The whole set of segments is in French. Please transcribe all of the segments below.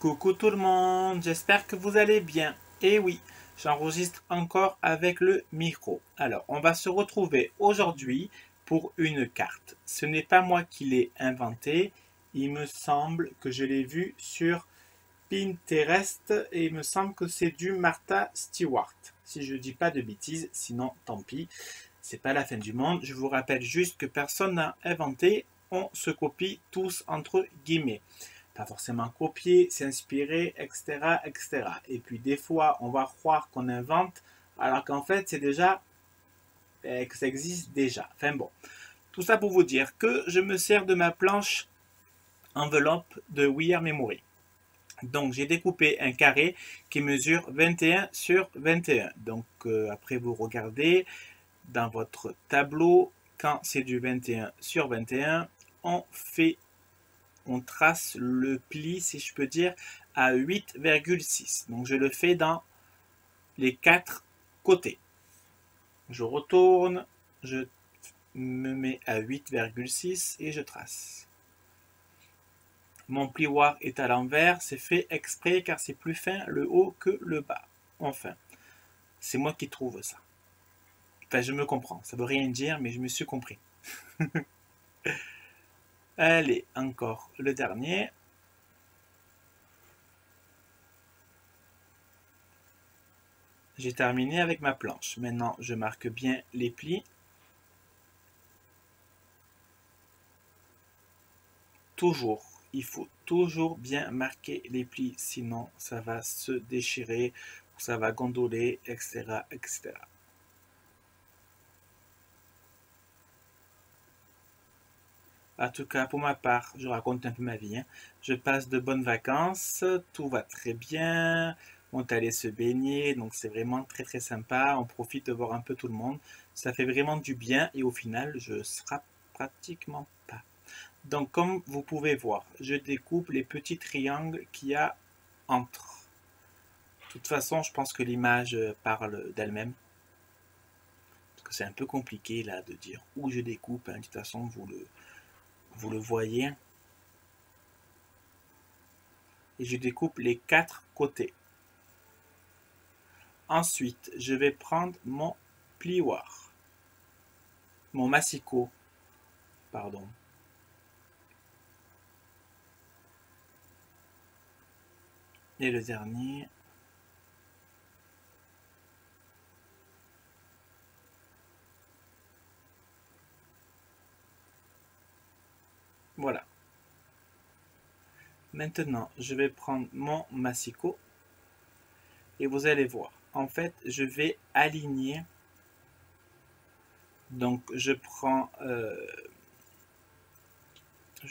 Coucou tout le monde, j'espère que vous allez bien. Et oui, j'enregistre encore avec le micro. Alors, on va se retrouver aujourd'hui pour une carte. Ce n'est pas moi qui l'ai inventée, il me semble que je l'ai vu sur Pinterest et il me semble que c'est du Martha Stewart. Si je ne dis pas de bêtises, sinon tant pis, c'est pas la fin du monde. Je vous rappelle juste que personne n'a inventé, on se copie tous entre guillemets. Pas forcément copier, s'inspirer, etc., etc. Et puis des fois, on va croire qu'on invente, alors qu'en fait, c'est déjà que ça existe déjà. Enfin bon, tout ça pour vous dire que je me sers de ma planche enveloppe de We Are Memory. Donc j'ai découpé un carré qui mesure 21 sur 21. Donc après vous regardez dans votre tableau, quand c'est du 21 sur 21, on trace le pli, si je peux dire, à 8,6. Donc je le fais dans les quatre côtés. Je retourne, je me mets à 8,6 et je trace. Mon plioir est à l'envers, c'est fait exprès car c'est plus fin le haut que le bas. Enfin, c'est moi qui trouve ça. Enfin, je me comprends, ça veut rien dire, mais je me suis compris. Allez, encore le dernier. J'ai terminé avec ma planche. Maintenant, je marque bien les plis. Toujours, il faut toujours bien marquer les plis, sinon ça va se déchirer, ou ça va gondoler, etc., etc. En tout cas, pour ma part, je raconte un peu ma vie, hein. Je passe de bonnes vacances, tout va très bien. On est allé se baigner, donc c'est vraiment très très sympa. On profite de voir un peu tout le monde. Ça fait vraiment du bien et au final, je serai pratiquement pas. Donc, comme vous pouvez voir, je découpe les petits triangles qu'il y a entre. De toute façon, je pense que l'image parle d'elle-même. Parce que c'est un peu compliqué là de dire où je découpe, hein. De toute façon, vous le voyez. Et je découpe les quatre côtés. Ensuite, je vais prendre mon plioir. Mon massicot, pardon. Et le dernier. Voilà. Maintenant, je vais prendre mon massicot. Et vous allez voir. En fait, je vais aligner. Donc, je prends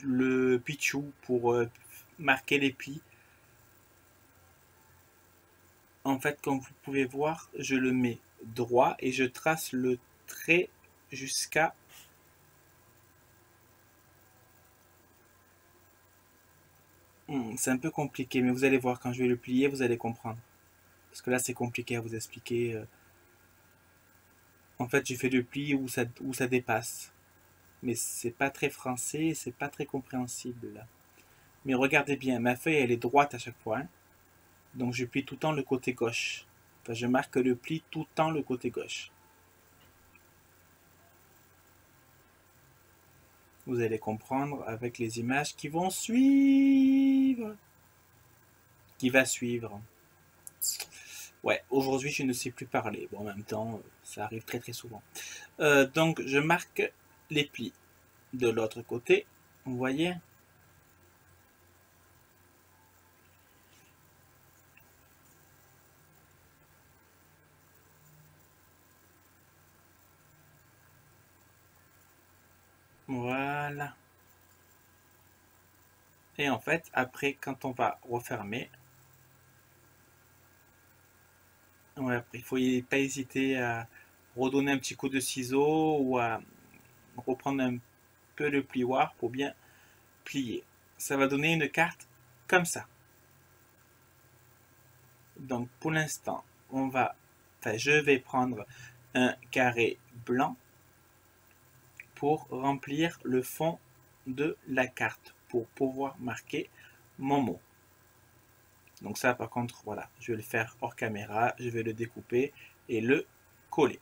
le pitchou pour marquer les plis. En fait, comme vous pouvez voir, je le mets droit et je trace le trait jusqu'à... c'est un peu compliqué, mais vous allez voir quand je vais le plier, vous allez comprendre. Parce que là, c'est compliqué à vous expliquer. En fait, j'ai fait le pli où ça dépasse. Mais c'est pas très français, c'est pas très compréhensible là. Mais regardez bien, ma feuille, elle est droite à chaque fois, hein. Donc je plie tout le temps le côté gauche. Enfin, je marque le pli tout le temps le côté gauche. Vous allez comprendre avec les images qui vont suivre. Qui va suivre. Ouais, aujourd'hui je ne sais plus parler. Bon, en même temps, ça arrive très très souvent. Donc je marque les plis de l'autre côté. Vous voyez? Voilà. Et en fait, après, quand on va refermer, ouais, après, il faut pas hésiter à redonner un petit coup de ciseau ou à reprendre un peu le plioir pour bien plier. Ça va donner une carte comme ça. Donc pour l'instant, je vais prendre un carré blanc pour remplir le fond de la carte pour pouvoir marquer mon mot. Donc ça, par contre, voilà, je vais le faire hors caméra. Je vais le découper et le coller.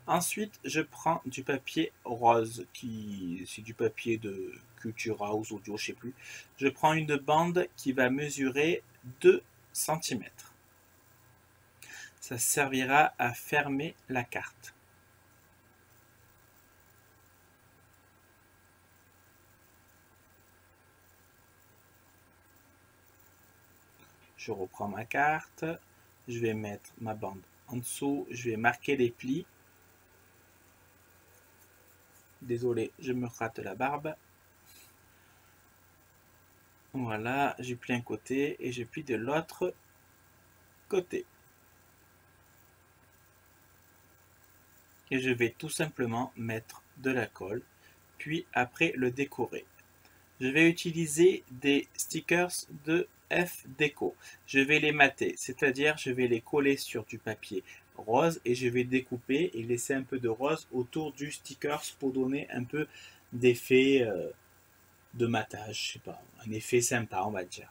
Ensuite, je prends du papier rose, qui c'est du papier de Cultura ou Audio, je sais plus. Je prends une bande qui va mesurer 2 cm. Ça servira à fermer la carte. Je reprends ma carte, je vais mettre ma bande en dessous, je vais marquer les plis. Désolé, je me rate la barbe. Voilà, je plie un côté et je plie de l'autre côté. Et je vais tout simplement mettre de la colle, puis après le décorer. Je vais utiliser des stickers de F Déco. Je vais les mater, c'est-à-dire je vais les coller sur du papier rose et je vais découper et laisser un peu de rose autour du stickers pour donner un peu d'effet de matage, je sais pas, un effet sympa on va dire.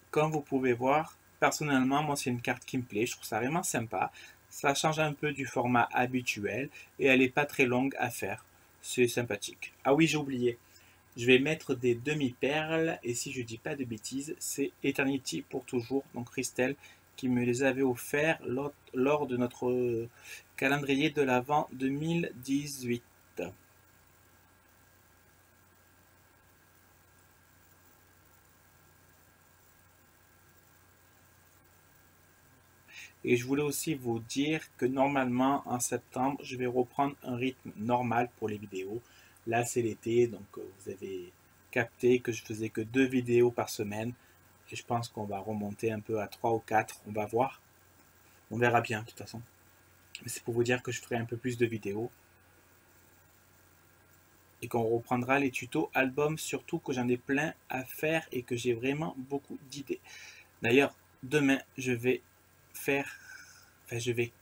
Comme vous pouvez voir, personnellement moi c'est une carte qui me plaît, je trouve ça vraiment sympa. Ça change un peu du format habituel et elle n'est pas très longue à faire. C'est sympathique. Ah oui, j'ai oublié. Je vais mettre des demi-perles et si je dis pas de bêtises, c'est Eternity pour toujours, donc Christelle qui me les avait offerts lors de notre calendrier de l'Avent 2018. Et je voulais aussi vous dire que normalement en septembre, je vais reprendre un rythme normal pour les vidéos. Là, c'est l'été, donc vous avez capté que je faisais que 2 vidéos par semaine. Et je pense qu'on va remonter un peu à 3 ou 4, on va voir. On verra bien de toute façon. Mais c'est pour vous dire que je ferai un peu plus de vidéos. Et qu'on reprendra les tutos albums, surtout que j'en ai plein à faire et que j'ai vraiment beaucoup d'idées. D'ailleurs, demain, je vais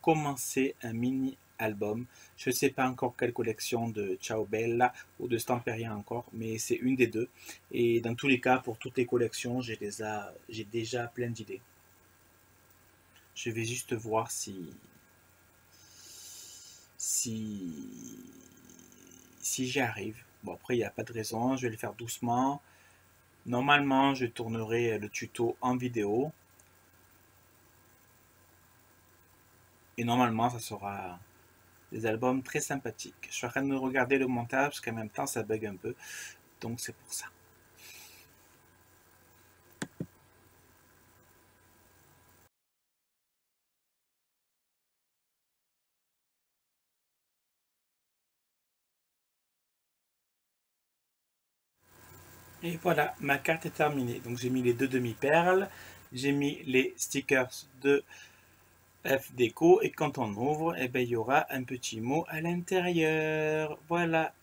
commencer un mini album. Je ne sais pas encore quelle collection de Ciao Bella ou de Stamperia encore, mais c'est une des deux. Et dans tous les cas, pour toutes les collections, j'ai déjà plein d'idées. Je vais juste voir si j'y arrive. Bon, après, il n'y a pas de raison, je vais le faire doucement. Normalement, je tournerai le tuto en vidéo. Et normalement, ça sera des albums très sympathiques. Je suis en train de regarder le montage parce qu'en même temps, ça bug un peu. Donc, c'est pour ça. Et voilà, ma carte est terminée. Donc, j'ai mis les 2 demi-perles. J'ai mis les stickers de F Déco. Et quand on ouvre, eh ben, il y aura un petit mot à l'intérieur. Voilà.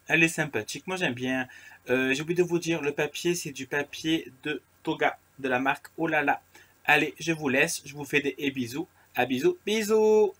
Elle est sympathique, moi j'aime bien. J'ai oublié de vous dire, le papier c'est du papier de Toga, de la marque Olala. Allez, je vous laisse, je vous fais des bisous. À bisous, bisous.